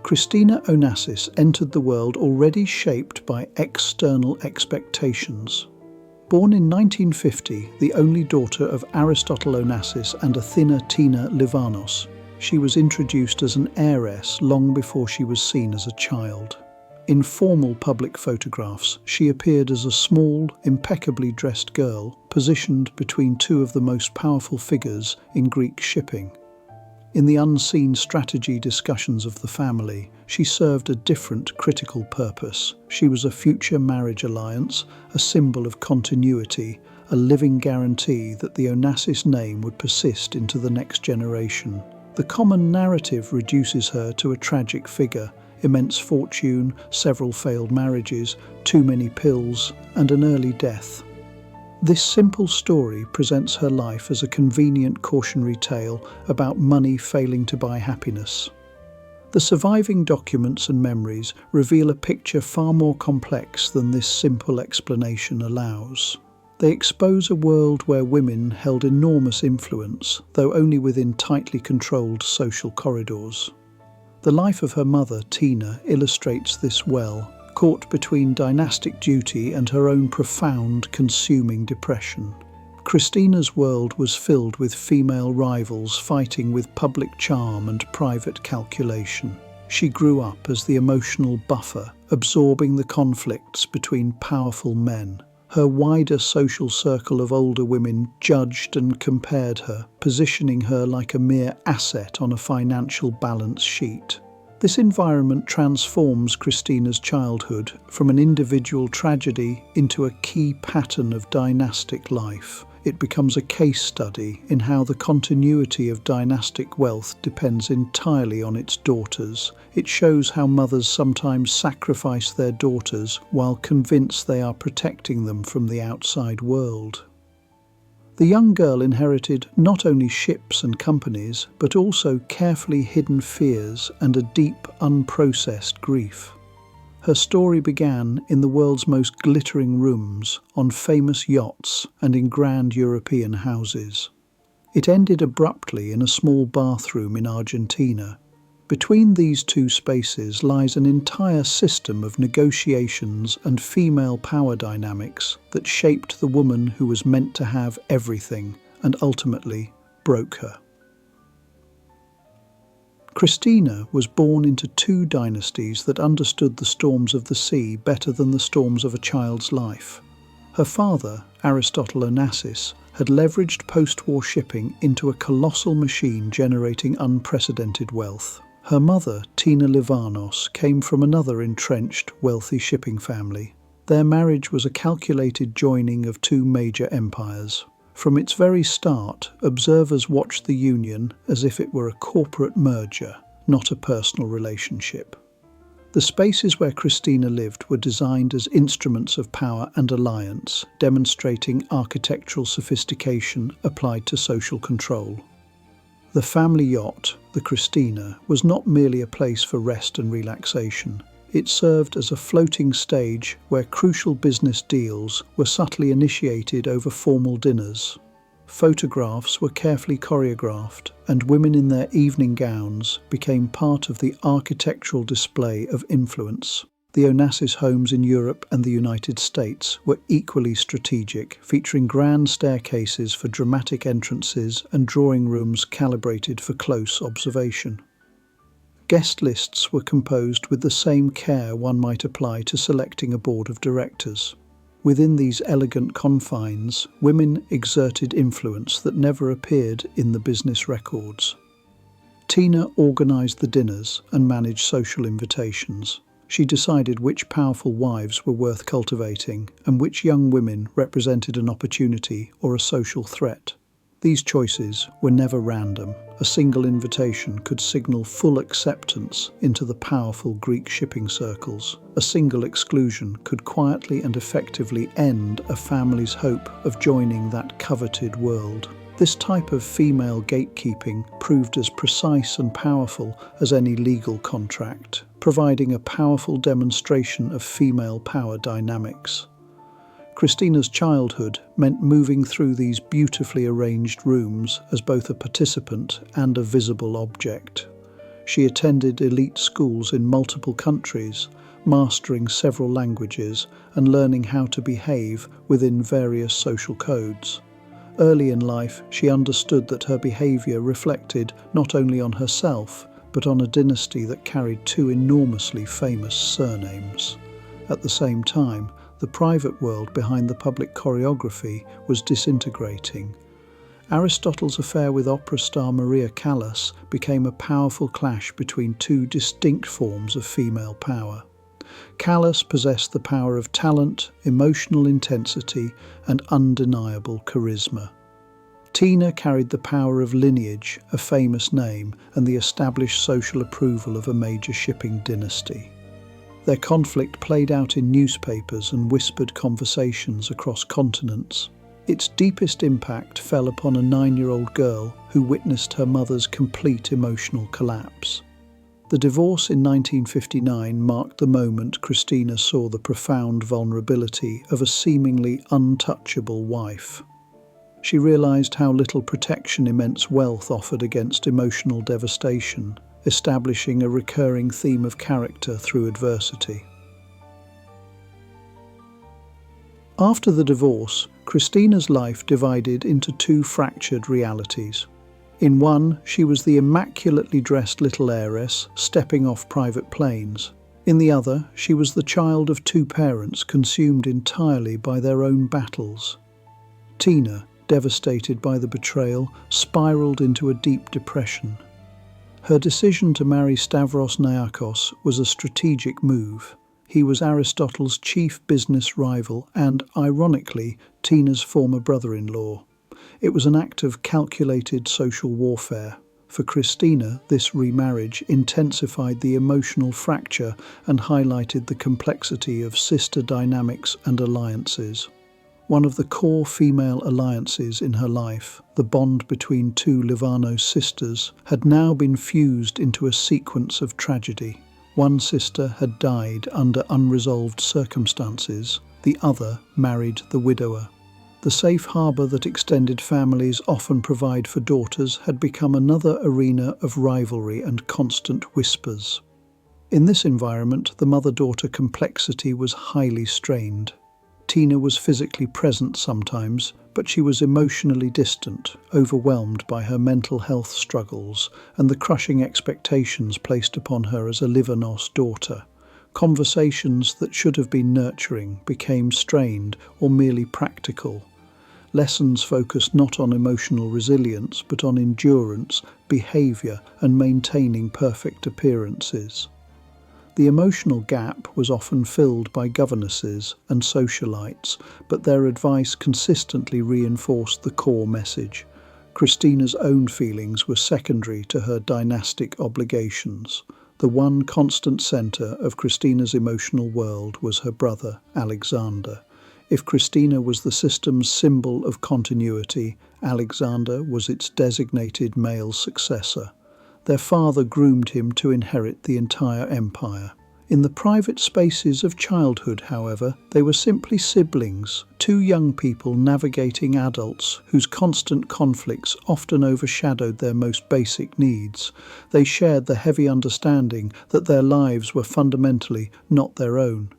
Christina Onassis entered the world already shaped by external expectations. Born in 1950, the only daughter of Aristotle Onassis and Athena Tina Livanos, she was introduced as an heiress long before she was seen as a child. In formal public photographs, she appeared as a small, impeccably dressed girl, positioned between two of the most powerful figures in Greek shipping. In the unseen strategy discussions of the family, she served a different critical purpose. She was a future marriage alliance, a symbol of continuity, a living guarantee that the Onassis name would persist into the next generation. The common narrative reduces her to a tragic figure: immense fortune, several failed marriages, too many pills, and an early death. This simple story presents her life as a convenient cautionary tale about money failing to buy happiness. The surviving documents and memories reveal a picture far more complex than this simple explanation allows. They expose a world where women held enormous influence, though only within tightly controlled social corridors. The life of her mother, Tina, illustrates this well, caught between dynastic duty and her own profound, consuming depression. Christina's world was filled with female rivals fighting with public charm and private calculation. She grew up as the emotional buffer, absorbing the conflicts between powerful men. Her wider social circle of older women judged and compared her, positioning her like a mere asset on a financial balance sheet. This environment transforms Christina's childhood from an individual tragedy into a key pattern of dynastic life. It becomes a case study in how the continuity of dynastic wealth depends entirely on its daughters. It shows how mothers sometimes sacrifice their daughters while convinced they are protecting them from the outside world. The young girl inherited not only ships and companies, but also carefully hidden fears and a deep, unprocessed grief. Her story began in the world's most glittering rooms, on famous yachts, and in grand European houses. It ended abruptly in a small bathroom in Argentina. Between these two spaces lies an entire system of negotiations and female power dynamics that shaped the woman who was meant to have everything and ultimately broke her. Christina was born into two dynasties that understood the storms of the sea better than the storms of a child's life. Her father, Aristotle Onassis, had leveraged post-war shipping into a colossal machine generating unprecedented wealth. Her mother, Tina Livanos, came from another entrenched, wealthy shipping family. Their marriage was a calculated joining of two major empires. From its very start, observers watched the union as if it were a corporate merger, not a personal relationship. The spaces where Christina lived were designed as instruments of power and alliance, demonstrating architectural sophistication applied to social control. The family yacht, the Christina, was not merely a place for rest and relaxation. It served as a floating stage where crucial business deals were subtly initiated over formal dinners. Photographs were carefully choreographed, and women in their evening gowns became part of the architectural display of influence. The Onassis homes in Europe and the United States were equally strategic, featuring grand staircases for dramatic entrances and drawing rooms calibrated for close observation. Guest lists were composed with the same care one might apply to selecting a board of directors. Within these elegant confines, women exerted influence that never appeared in the business records. Tina organised the dinners and managed social invitations. She decided which powerful wives were worth cultivating and which young women represented an opportunity or a social threat. These choices were never random. A single invitation could signal full acceptance into the powerful Greek shipping circles. A single exclusion could quietly and effectively end a family's hope of joining that coveted world. This type of female gatekeeping proved as precise and powerful as any legal contract, providing a powerful demonstration of female power dynamics. Christina's childhood meant moving through these beautifully arranged rooms as both a participant and a visible object. She attended elite schools in multiple countries, mastering several languages and learning how to behave within various social codes. Early in life, she understood that her behavior reflected not only on herself, but on a dynasty that carried two enormously famous surnames. At the same time, the private world behind the public choreography was disintegrating. Aristotle's affair with opera star Maria Callas became a powerful clash between two distinct forms of female power. Callas possessed the power of talent, emotional intensity, and undeniable charisma. Tina carried the power of lineage, a famous name, and the established social approval of a major shipping dynasty. Their conflict played out in newspapers and whispered conversations across continents. Its deepest impact fell upon a 9-year-old girl who witnessed her mother's complete emotional collapse. The divorce in 1959 marked the moment Christina saw the profound vulnerability of a seemingly untouchable wife. She realized how little protection immense wealth offered against emotional devastation, establishing a recurring theme of character through adversity. After the divorce, Christina's life divided into two fractured realities. In one, she was the immaculately dressed little heiress stepping off private planes. In the other, she was the child of two parents consumed entirely by their own battles. Tina, devastated by the betrayal, spiraled into a deep depression. Her decision to marry Stavros Niarchos was a strategic move. He was Aristotle's chief business rival and, ironically, Tina's former brother-in-law. It was an act of calculated social warfare. For Christina, this remarriage intensified the emotional fracture and highlighted the complexity of sister dynamics and alliances. One of the core female alliances in her life, the bond between two Livanos sisters, had now been fused into a sequence of tragedy. One sister had died under unresolved circumstances, the other married the widower. The safe harbour that extended families often provide for daughters had become another arena of rivalry and constant whispers. In this environment, the mother-daughter complexity was highly strained. Tina was physically present sometimes, but she was emotionally distant, overwhelmed by her mental health struggles and the crushing expectations placed upon her as a Livanos daughter. Conversations that should have been nurturing became strained or merely practical. Lessons focused not on emotional resilience, but on endurance, behaviour, and maintaining perfect appearances. The emotional gap was often filled by governesses and socialites, but their advice consistently reinforced the core message. Christina's own feelings were secondary to her dynastic obligations. The one constant centre of Christina's emotional world was her brother, Alexander. If Christina was the system's symbol of continuity, Alexander was its designated male successor. Their father groomed him to inherit the entire empire. In the private spaces of childhood, however, they were simply siblings, two young people navigating adults whose constant conflicts often overshadowed their most basic needs. They shared the heavy understanding that their lives were fundamentally not their own.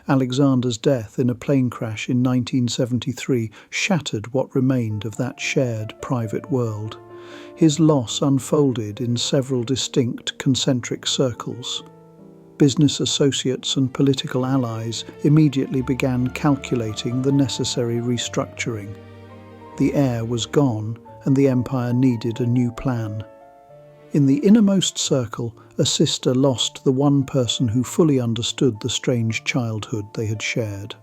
Alexander's death in a plane crash in 1973 shattered what remained of that shared private world. His loss unfolded in several distinct concentric circles. Business associates and political allies immediately began calculating the necessary restructuring. The heir was gone, and the empire needed a new plan. In the innermost circle, a sister lost the one person who fully understood the strange childhood they had shared.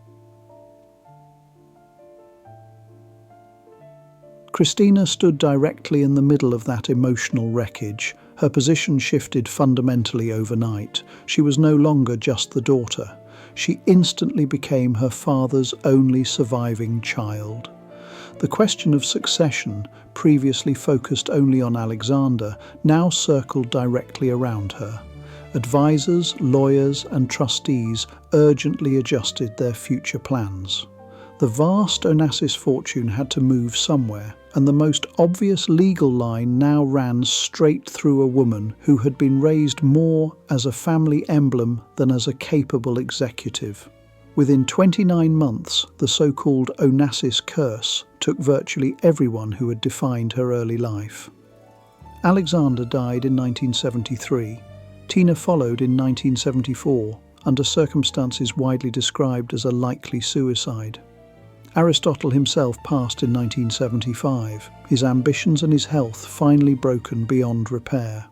Christina stood directly in the middle of that emotional wreckage. Her position shifted fundamentally overnight. She was no longer just the daughter. She instantly became her father's only surviving child. The question of succession, previously focused only on Alexander, now circled directly around her. Advisors, lawyers, and trustees urgently adjusted their future plans. The vast Onassis fortune had to move somewhere, and the most obvious legal line now ran straight through a woman who had been raised more as a family emblem than as a capable executive. Within 29 months, the so-called Onassis curse took virtually everyone who had defined her early life. Alexander died in 1973. Tina followed in 1974, under circumstances widely described as a likely suicide. Aristotle himself passed in 1975, his ambitions and his health finally broken beyond repair.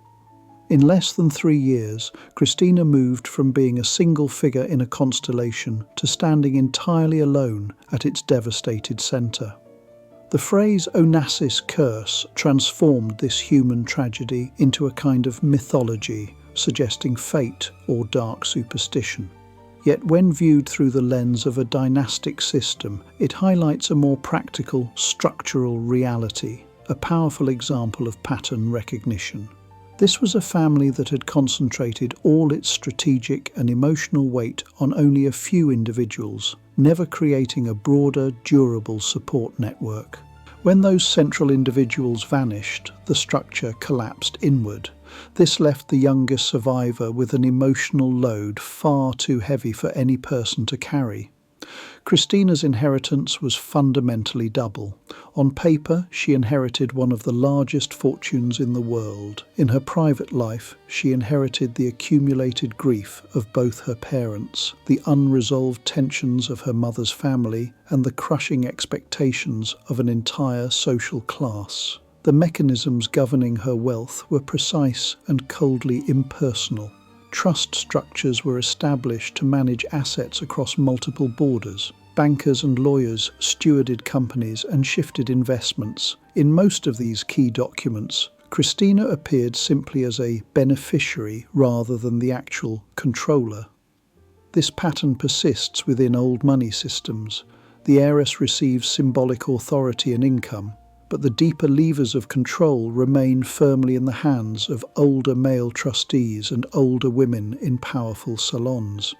In less than 3 years, Christina moved from being a single figure in a constellation to standing entirely alone at its devastated centre. The phrase Onassis curse transformed this human tragedy into a kind of mythology, suggesting fate or dark superstition. Yet when viewed through the lens of a dynastic system, it highlights a more practical, structural reality, a powerful example of pattern recognition. This was a family that had concentrated all its strategic and emotional weight on only a few individuals, never creating a broader, durable support network. When those central individuals vanished, the structure collapsed inward. This left the youngest survivor with an emotional load far too heavy for any person to carry. Christina's inheritance was fundamentally double. On paper, she inherited one of the largest fortunes in the world. In her private life, she inherited the accumulated grief of both her parents, the unresolved tensions of her mother's family, and the crushing expectations of an entire social class. The mechanisms governing her wealth were precise and coldly impersonal. Trust structures were established to manage assets across multiple borders. Bankers and lawyers stewarded companies and shifted investments. In most of these key documents, Christina appeared simply as a beneficiary rather than the actual controller. This pattern persists within old money systems. The heiress receives symbolic authority and income, but the deeper levers of control remain firmly in the hands of older male trustees and older women in powerful salons.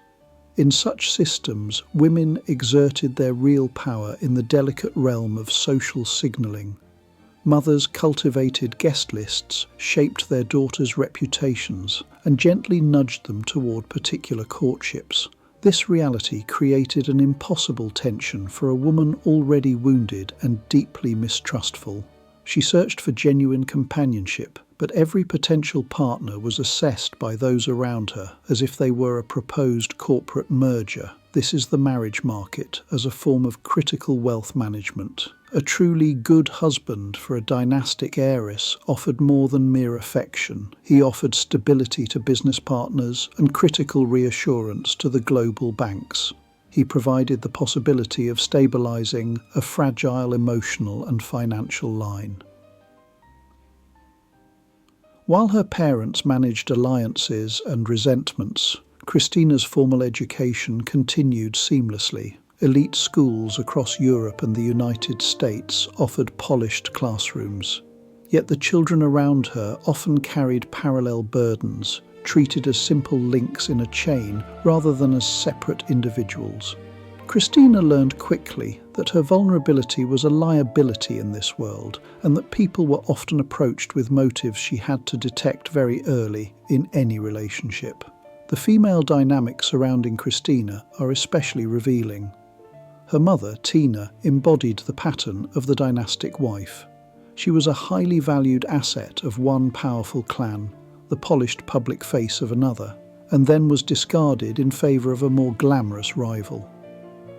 In such systems, women exerted their real power in the delicate realm of social signalling. Mothers cultivated guest lists, shaped their daughters' reputations, and gently nudged them toward particular courtships. This reality created an impossible tension for a woman already wounded and deeply mistrustful. She searched for genuine companionship, but every potential partner was assessed by those around her as if they were a proposed corporate merger. This is the marriage market as a form of critical wealth management. A truly good husband for a dynastic heiress offered more than mere affection. He offered stability to business partners and critical reassurance to the global banks. He provided the possibility of stabilizing a fragile emotional and financial line. While her parents managed alliances and resentments, Christina's formal education continued seamlessly. Elite schools across Europe and the United States offered polished classrooms. Yet the children around her often carried parallel burdens, treated as simple links in a chain rather than as separate individuals. Christina learned quickly that her vulnerability was a liability in this world, and that people were often approached with motives she had to detect very early in any relationship. The female dynamics surrounding Christina are especially revealing. Her mother, Tina, embodied the pattern of the dynastic wife. She was a highly valued asset of one powerful clan, the polished public face of another, and then was discarded in favour of a more glamorous rival.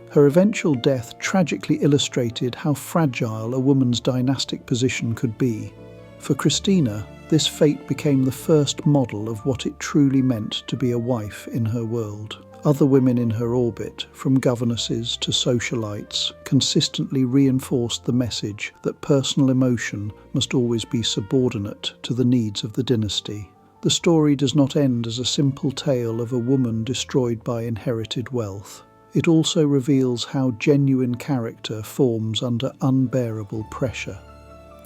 Her eventual death tragically illustrated how fragile a woman's dynastic position could be. For Christina, this fate became the first model of what it truly meant to be a wife in her world. Other women in her orbit, from governesses to socialites, consistently reinforced the message that personal emotion must always be subordinate to the needs of the dynasty. The story does not end as a simple tale of a woman destroyed by inherited wealth. It also reveals how genuine character forms under unbearable pressure.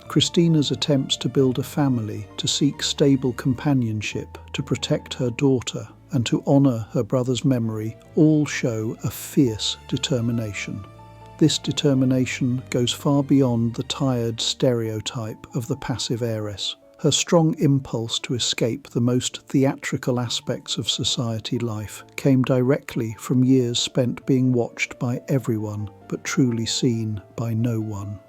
Christina's attempts to build a family, to seek stable companionship, to protect her daughter, and to honour her brother's memory all show a fierce determination. This determination goes far beyond the tired stereotype of the passive heiress. Her strong impulse to escape the most theatrical aspects of society life came directly from years spent being watched by everyone, but truly seen by no one.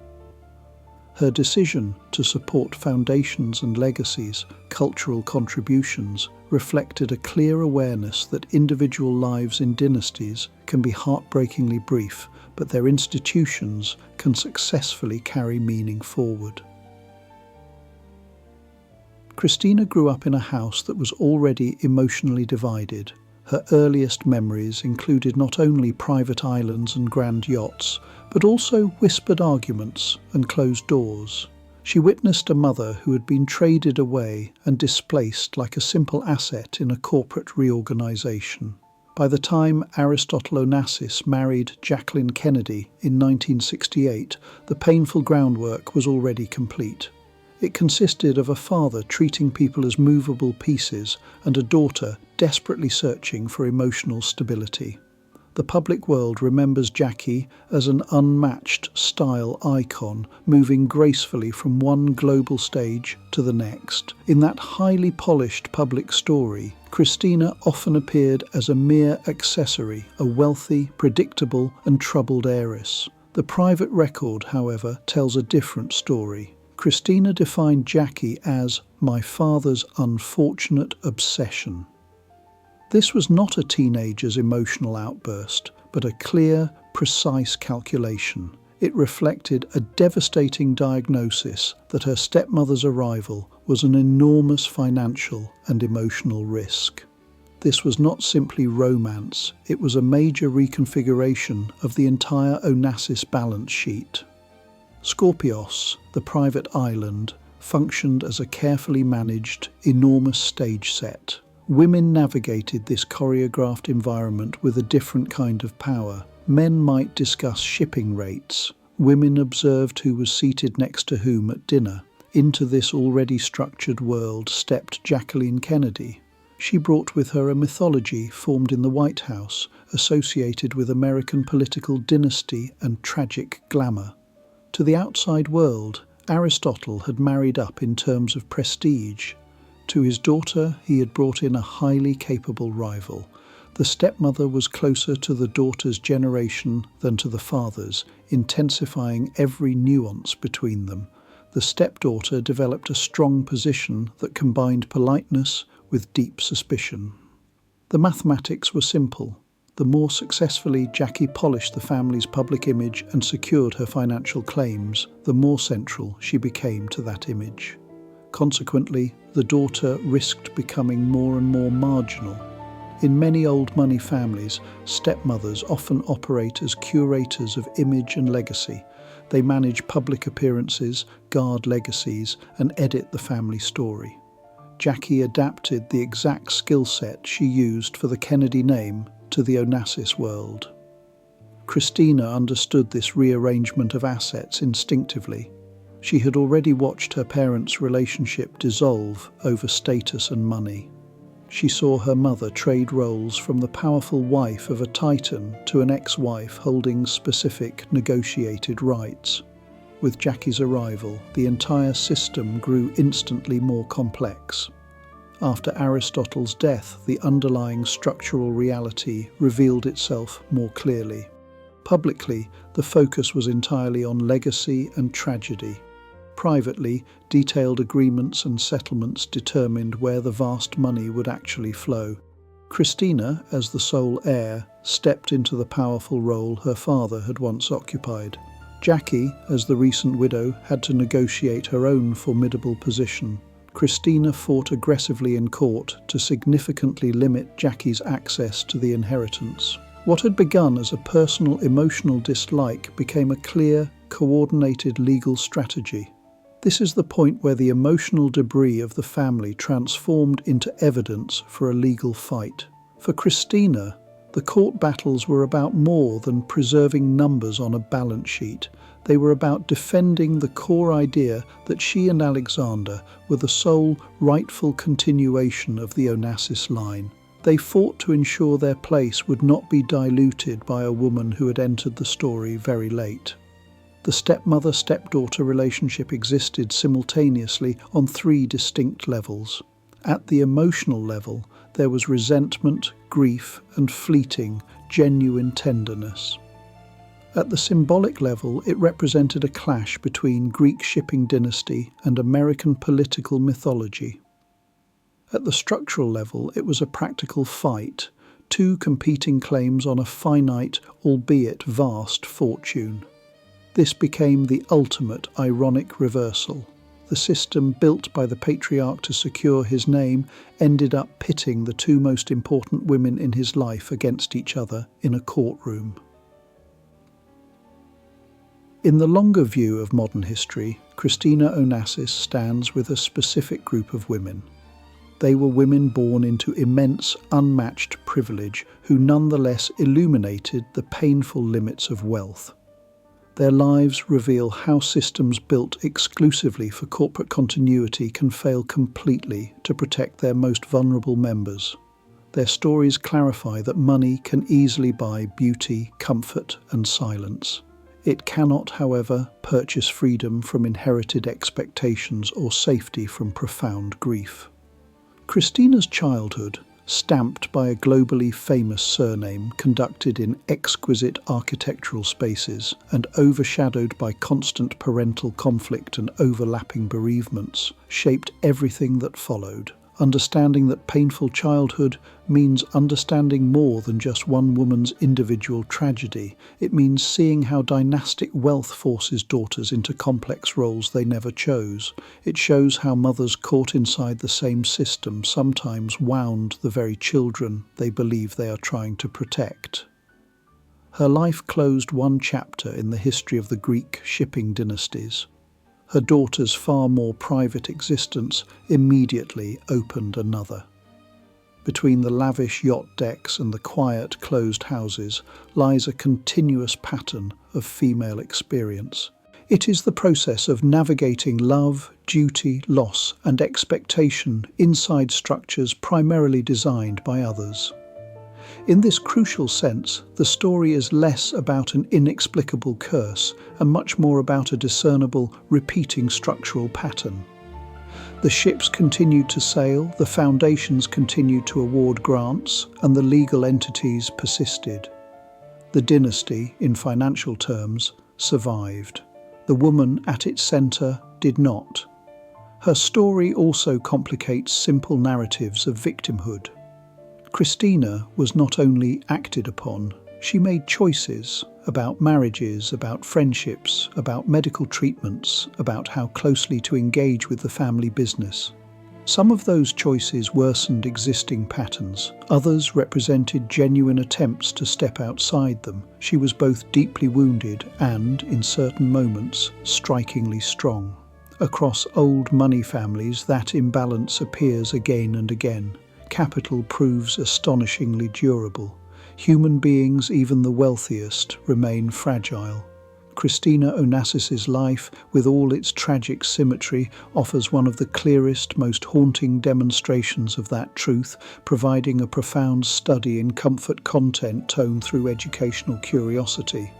Her decision to support foundations and legacies, cultural contributions, reflected a clear awareness that individual lives in dynasties can be heartbreakingly brief, but their institutions can successfully carry meaning forward. Christina grew up in a house that was already emotionally divided. Her earliest memories included not only private islands and grand yachts, but also whispered arguments and closed doors. She witnessed a mother who had been traded away and displaced like a simple asset in a corporate reorganization. By the time Aristotle Onassis married Jacqueline Kennedy in 1968, the painful groundwork was already complete. It consisted of a father treating people as movable pieces and a daughter desperately searching for emotional stability. The public world remembers Jackie as an unmatched style icon, moving gracefully from one global stage to the next. In that highly polished public story, Christina often appeared as a mere accessory, a wealthy, predictable and troubled heiress. The private record, however, tells a different story. Christina defined Jackie as my father's unfortunate obsession. This was not a teenager's emotional outburst, but a clear, precise calculation. It reflected a devastating diagnosis that her stepmother's arrival was an enormous financial and emotional risk. This was not simply romance, it was a major reconfiguration of the entire Onassis balance sheet. Scorpios, the private island, functioned as a carefully managed, enormous stage set. Women navigated this choreographed environment with a different kind of power. Men might discuss shipping rates. Women observed who was seated next to whom at dinner. Into this already structured world stepped Jacqueline Kennedy. She brought with her a mythology formed in the White House, associated with American political dynasty and tragic glamour. To the outside world, Aristotle had married up in terms of prestige. To his daughter, he had brought in a highly capable rival. The stepmother was closer to the daughter's generation than to the father's, intensifying every nuance between them. The stepdaughter developed a strong position that combined politeness with deep suspicion. The mathematics were simple. The more successfully Jackie polished the family's public image and secured her financial claims, the more central she became to that image. Consequently, the daughter risked becoming more and more marginal. In many old money families, stepmothers often operate as curators of image and legacy. They manage public appearances, guard legacies, and edit the family story. Jackie adapted the exact skill set she used for the Kennedy name to the Onassis world. Christina understood this rearrangement of assets instinctively. She had already watched her parents' relationship dissolve over status and money. She saw her mother trade roles from the powerful wife of a titan to an ex-wife holding specific negotiated rights. With Jackie's arrival, the entire system grew instantly more complex. After Aristotle's death, the underlying structural reality revealed itself more clearly. Publicly, the focus was entirely on legacy and tragedy. Privately, detailed agreements and settlements determined where the vast money would actually flow. Christina, as the sole heir, stepped into the powerful role her father had once occupied. Jackie, as the recent widow, had to negotiate her own formidable position. Christina fought aggressively in court to significantly limit Jackie's access to the inheritance. What had begun as a personal emotional dislike became a clear, coordinated legal strategy. This is the point where the emotional debris of the family transformed into evidence for a legal fight. For Christina, the court battles were about more than preserving numbers on a balance sheet. They were about defending the core idea that she and Alexander were the sole rightful continuation of the Onassis line. They fought to ensure their place would not be diluted by a woman who had entered the story very late. The stepmother-stepdaughter relationship existed simultaneously on three distinct levels. At the emotional level, there was resentment, grief, and fleeting, genuine tenderness. At the symbolic level, it represented a clash between Greek shipping dynasty and American political mythology. At the structural level, it was a practical fight, two competing claims on a finite, albeit vast, fortune. This became the ultimate ironic reversal. The system built by the patriarch to secure his name ended up pitting the two most important women in his life against each other in a courtroom. In the longer view of modern history, Christina Onassis stands with a specific group of women. They were women born into immense, unmatched privilege who nonetheless illuminated the painful limits of wealth. Their lives reveal how systems built exclusively for corporate continuity can fail completely to protect their most vulnerable members. Their stories clarify that money can easily buy beauty, comfort, and silence. It cannot, however, purchase freedom from inherited expectations or safety from profound grief. Christina's childhood, stamped by a globally famous surname conducted in exquisite architectural spaces and overshadowed by constant parental conflict and overlapping bereavements, shaped everything that followed. Understanding that painful childhood means understanding more than just one woman's individual tragedy. It means seeing how dynastic wealth forces daughters into complex roles they never chose. It shows how mothers caught inside the same system sometimes wound the very children they believe they are trying to protect. Her life closed one chapter in the history of the Greek shipping dynasties. Her daughter's far more private existence immediately opened another. Between the lavish yacht decks and the quiet, closed houses lies a continuous pattern of female experience. It is the process of navigating love, duty, loss, and expectation inside structures primarily designed by others. In this crucial sense, the story is less about an inexplicable curse and much more about a discernible, repeating structural pattern. The ships continued to sail, the foundations continued to award grants, and the legal entities persisted. The dynasty, in financial terms, survived. The woman at its centre did not. Her story also complicates simple narratives of victimhood. Christina was not only acted upon, she made choices about marriages, about friendships, about medical treatments, about how closely to engage with the family business. Some of those choices worsened existing patterns. Others represented genuine attempts to step outside them. She was both deeply wounded and, in certain moments, strikingly strong. Across old money families, that imbalance appears again and again. Capital proves astonishingly durable. Human beings, even the wealthiest, remain fragile. Christina Onassis's life, with all its tragic symmetry, offers one of the clearest, most haunting demonstrations of that truth, providing a profound study in comfort content toned through educational curiosity.